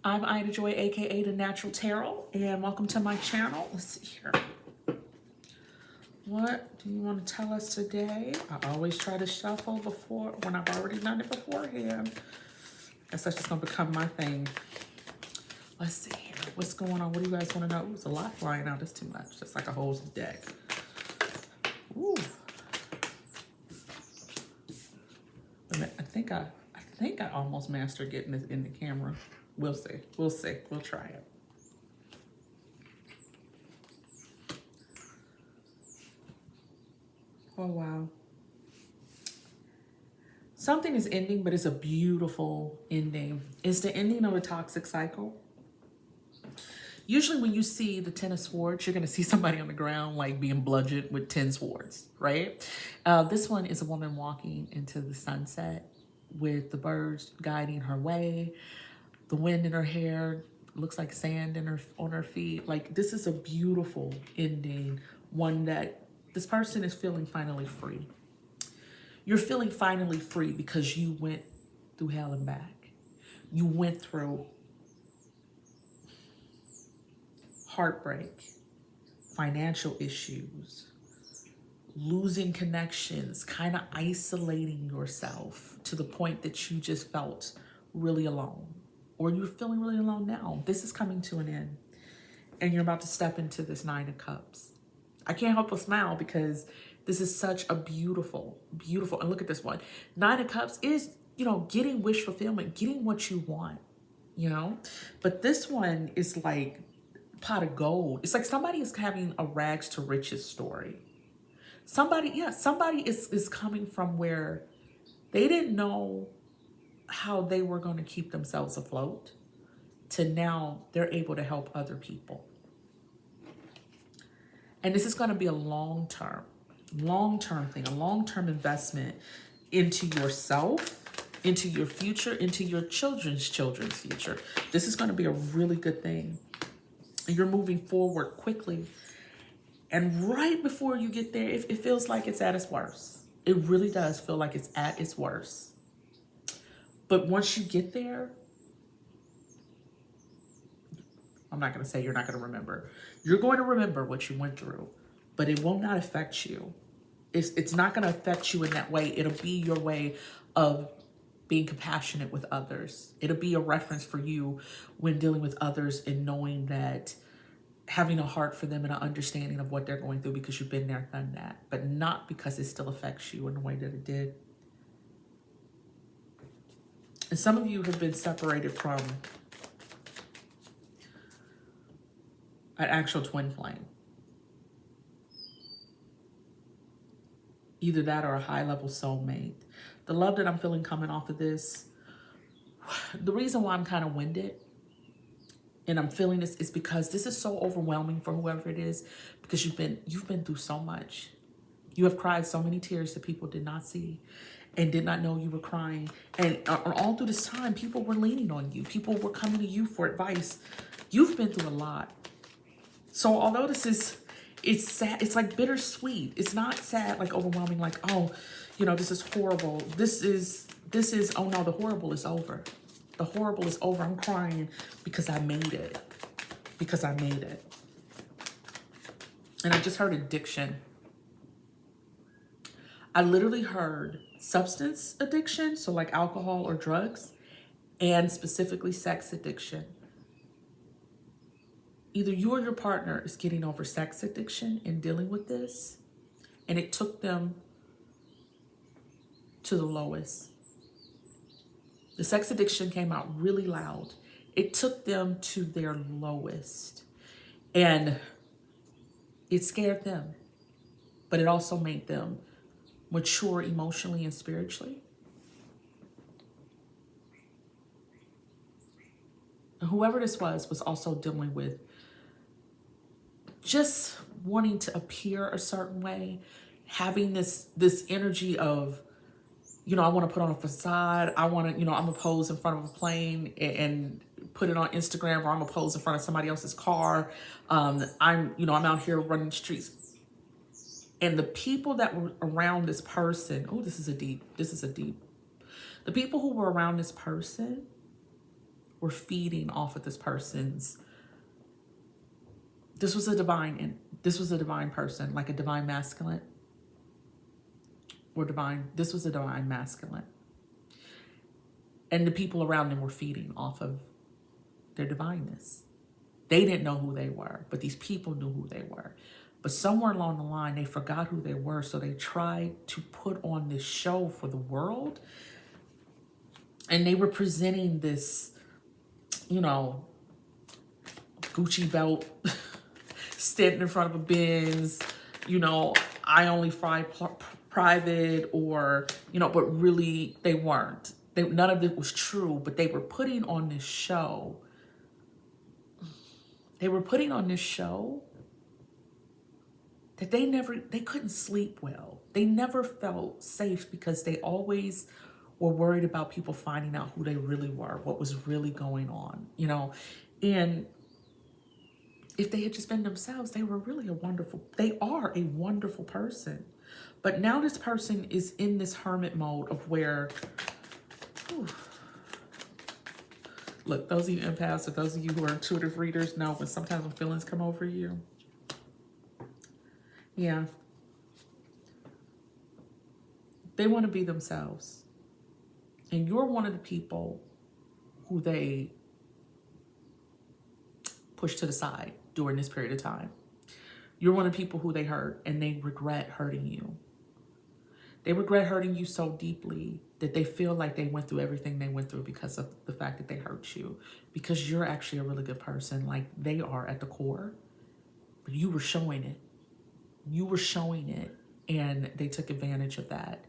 I'm Ida Joy, aka The Natural Tarot, and welcome to my channel. Let's see here. What do you want to tell us today? I always try to shuffle before when I've already done it beforehand. Guess that's just gonna become my thing. Let's see here. What's going on? What do you guys want to know? Ooh, there's a lot flying out. That's too much. That's like a whole deck. Ooh. I think I almost mastered getting this in the camera. We'll see. We'll see. We'll try it. Oh, wow. Something is ending, but it's a beautiful ending. It's the ending of a toxic cycle. Usually when you see the Ten of Swords, you're going to see somebody on the ground like being bludgeoned with 10 swords, right? This one is a woman walking into the sunset with the birds guiding her way, the wind in her hair, looks like sand in on her feet. Like, this is a beautiful ending, one that this person is feeling finally free. You're feeling finally free because you went through hell and back. You went through heartbreak, financial issues, losing connections, kind of isolating yourself to the point that you just felt really alone, or you're feeling really alone now. This is coming to an end, and you're about to step into this Nine of Cups. I can't help but smile because this is such a beautiful, beautiful, and look at this one. Nine of Cups is, getting wish fulfillment, getting what you want, but this one is like pot of gold. It's like somebody is having a rags to riches story. Somebody is coming from where they didn't know how they were going to keep themselves afloat to now they're able to help other people. And this is going to be a long-term thing, a long-term investment into yourself, into your future, into your children's future. This is going to be a really good thing. You're moving forward quickly. And right before you get there, it feels like it's at its worst. It really does feel like it's at its worst. But once you get there, I'm not going to say you're not going to remember. You're going to remember what you went through, but it will not affect you. It's not going to affect you in that way. It'll be your way of being compassionate with others. It'll be a reference for you when dealing with others and knowing that, having a heart for them and an understanding of what they're going through because you've been there, done that, but not because it still affects you in the way that it did. And some of you have been separated from an actual twin flame. Either that or a high-level soulmate. The love that I'm feeling coming off of this, the reason why I'm kind of winded and I'm feeling this is because this is so overwhelming for whoever it is, because you've been through so much. You have cried so many tears that people did not see and did not know you were crying. And all through this time, people were leaning on you. People were coming to you for advice. You've been through a lot. So although it's sad, it's like bittersweet. It's not sad, like overwhelming, like, oh, this is horrible. This is, oh no, the horrible is over. The horrible is over. I'm crying because I made it. Because I made it. And I just heard addiction. I literally heard substance addiction, so like alcohol or drugs, and specifically sex addiction. Either you or your partner is getting over sex addiction and dealing with this, and it took them to the lowest. The sex addiction came out really loud. It took them to their lowest. And it scared them. But it also made them mature emotionally and spiritually. And whoever this was also dealing with just wanting to appear a certain way, having this energy of, I want to put on a facade. I want to, I'm going to pose in front of a plane and put it on Instagram, or I'm going to pose in front of somebody else's car. I'm out here running the streets. And the people that were around this person, this is a deep. The people who were around this person were feeding off of this person's. This was a divine person, like a divine masculine or divine. This was a divine masculine. And the people around them were feeding off of their divineness. They didn't know who they were, but these people knew who they were. But somewhere along the line, they forgot who they were, so they tried to put on this show for the world. And they were presenting this, you know, Gucci belt, standing in front of a Benz, you know, I only fly private, or, you know, but really they weren't. None of it was true, but they were putting on this show. They were putting on this show that they couldn't sleep well. They never felt safe because they always were worried about people finding out who they really were, what was really going on, you know. And if they had just been themselves, they are a wonderful person. But now this person is in this hermit mode of where, whew, look, those of you empaths or those of you who are intuitive readers know when sometimes when feelings come over you. Yeah. They want to be themselves. And you're one of the people who they push to the side during this period of time. You're one of the people who they hurt, and they regret hurting you. They regret hurting you so deeply that they feel like they went through everything they went through because of the fact that they hurt you. Because you're actually a really good person, like they are at the core. But you were showing it. You were showing it, and they took advantage of that.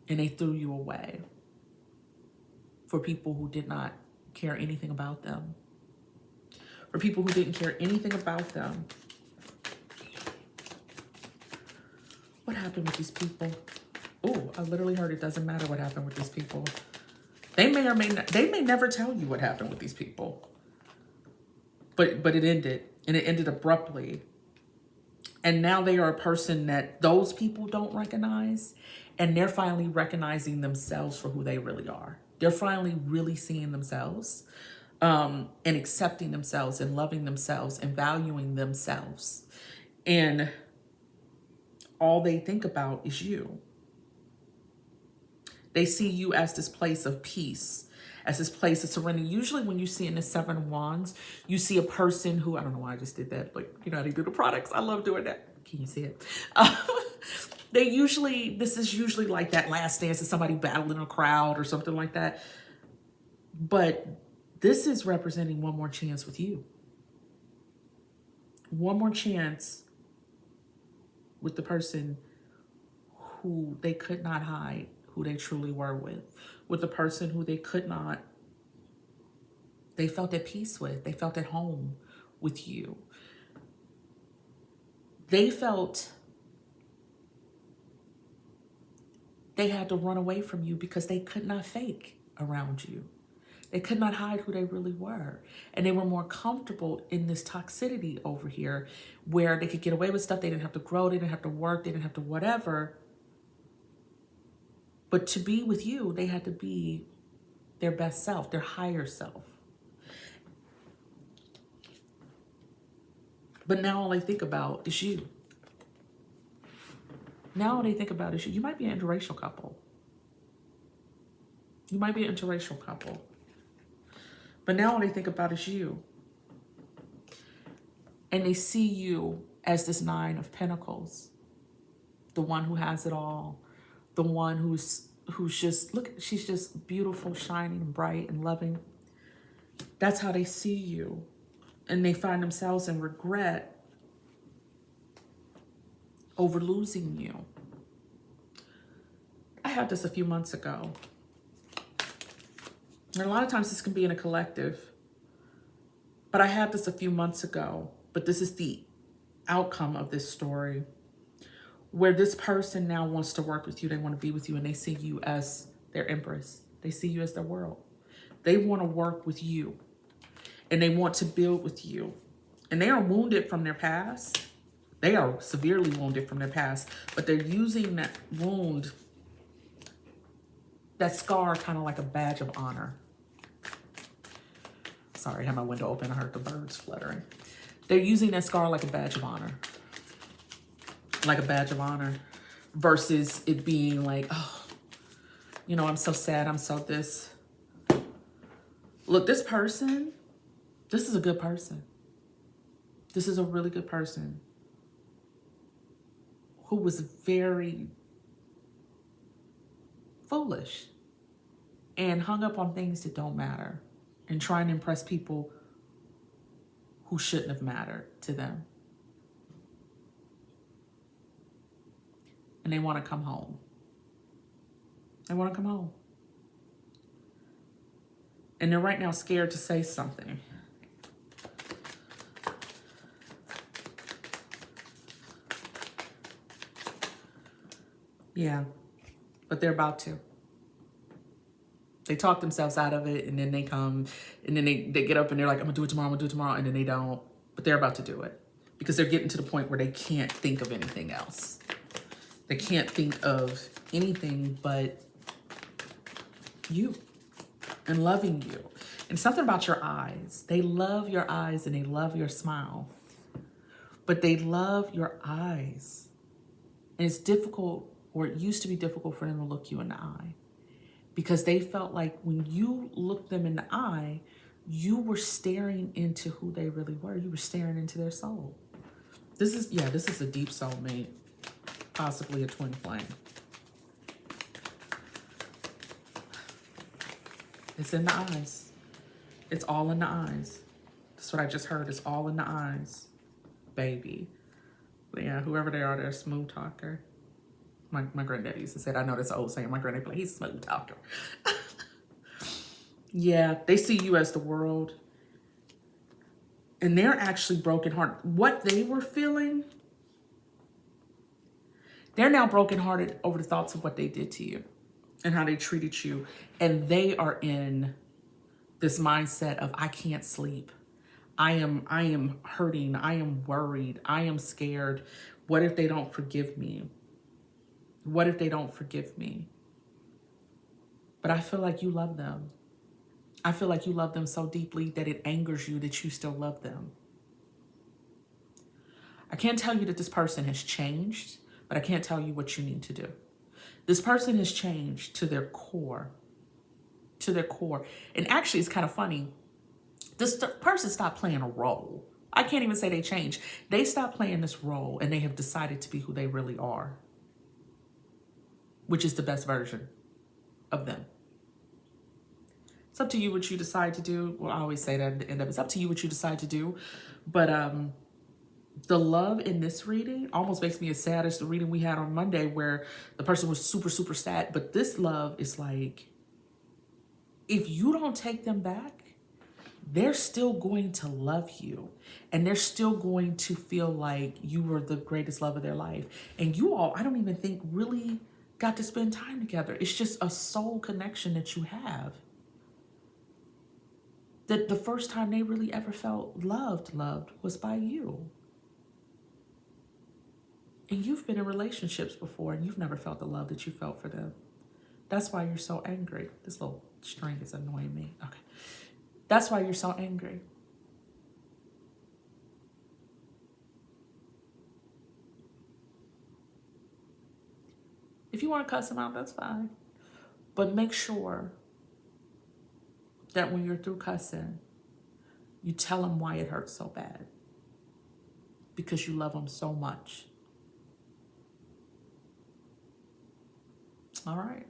And they threw you away for people who did not care anything about them. For people who didn't care anything about them. What happened with these people? Oh, I literally heard it doesn't matter what happened with these people. They may or may not, they may never tell you what happened with these people. But it ended, and it ended abruptly. And now they are a person that those people don't recognize, and they're finally recognizing themselves for who they really are. They're finally really seeing themselves, and accepting themselves and loving themselves and valuing themselves. And all they think about is you. They see you as this place of peace, as this place of serenity. Usually when you see in the Seven of Wands, you see a person who, I don't know why I just did that, but you know how they do the products. I love doing that. Can you see it? This is usually like that last dance of somebody battling a crowd or something like that. But this is representing one more chance with you. One more chance with the person who they could not hide, who they truly were with the person who they felt at peace with, they felt at home with you. They felt they had to run away from you because they could not fake around you. They could not hide who they really were. And they were more comfortable in this toxicity over here where they could get away with stuff. They didn't have to grow. They didn't have to work. They didn't have to whatever. But to be with you, they had to be their best self, their higher self. But now all they think about is you. Now all they think about is you. You might be an interracial couple. You might be an interracial couple. But now all they think about is you. And they see you as this Nine of Pentacles. The one who has it all. The one who's just, look, she's just beautiful, shining, and bright, and loving. That's how they see you. And they find themselves in regret over losing you. I had this a few months ago. And a lot of times this can be in a collective. But I had this a few months ago. But this is the outcome of this story. Where this person now wants to work with you. They want to be with you. And they see you as their empress. They see you as their world. They want to work with you. And they want to build with you. And they are wounded from their past. They are severely wounded from their past. But they're using that wound, that scar, kind of like a badge of honor. Sorry, I had my window open. I heard the birds fluttering. They're using that scar like a badge of honor. Like a badge of honor. Versus it being like, oh, you know, I'm so sad. I'm so this. Look, this person, this is a good person. This is a really good person who was very foolish and hung up on things that don't matter and trying to impress people who shouldn't have mattered to them. And they want to come home. They want to come home. And they're right now scared to say something. Yeah, but they're about to. They talk themselves out of it, and then they come, and then they get up and they're like, I'm gonna do it tomorrow, I'm gonna do it tomorrow, and then they don't. But they're about to do it because they're getting to the point where they can't think of anything else. They can't think of anything but you and loving you. And something about your eyes. They love your eyes and they love your smile. But they love your eyes. And it's difficult, or it used to be difficult for them to look you in the eye. Because they felt like when you looked them in the eye, you were staring into who they really were. You were staring into their soul. This is a deep soulmate. Possibly a twin flame. It's in the eyes. It's all in the eyes. That's what I just heard. It's all in the eyes, baby. But yeah, whoever they are, they're a smooth talker. My granddaddy used to say, I know that's an old saying. My granddaddy, but he's a smooth talker. Yeah, they see you as the world. And they're actually brokenhearted. What they were feeling, they're now brokenhearted over the thoughts of what they did to you and how they treated you. And they are in this mindset of, I can't sleep. I am hurting. I am worried. I am scared. What if they don't forgive me? What if they don't forgive me? But I feel like you love them. I feel like you love them so deeply that it angers you that you still love them. I can't tell you that this person has changed, but I can't tell you what you need to do. This person has changed to their core. To their core. And actually, it's kind of funny. This person stopped playing a role. I can't even say they changed. They stopped playing this role and they have decided to be who they really are, which is the best version of them. It's up to you what you decide to do. Well, I always say that at the end of it. It's up to you what you decide to do. But the love in this reading almost makes me as sad as the reading we had on Monday where the person was super, super sad. But this love is like, if you don't take them back, they're still going to love you. And they're still going to feel like you were the greatest love of their life. And you all, I don't even think really got to spend time together. It's just a soul connection that you have. That the first time they really ever felt loved was by you. And you've been in relationships before and you've never felt the love that you felt for them. That's why you're so angry. This little string is annoying me. Okay. That's why you're so angry. If you want to cuss them out, that's fine. But make sure that when you're through cussing, you tell them why it hurts so bad. Because you love them so much. All right.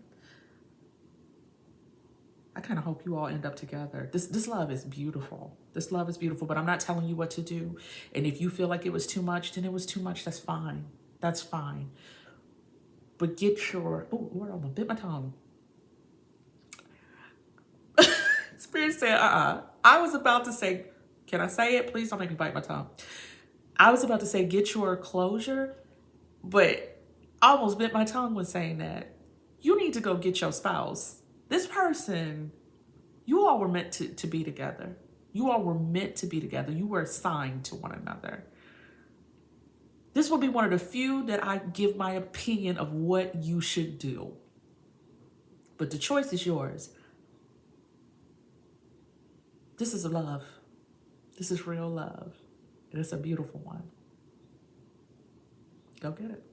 I kind of hope you all end up together. This love is beautiful. This love is beautiful, but I'm not telling you what to do. And if you feel like it was too much, then it was too much. That's fine. That's fine. But get your, oh, Lord, I'm gonna bit my tongue. Spirit said, I was about to say, can I say it? Please don't make me bite my tongue. I was about to say, get your closure, but I almost bit my tongue when saying that. You need to go get your spouse. This person, you all were meant to be together. You all were meant to be together. You were assigned to one another. This will be one of the few that I give my opinion of what you should do. But the choice is yours. This is love. This is real love. And it's a beautiful one. Go get it.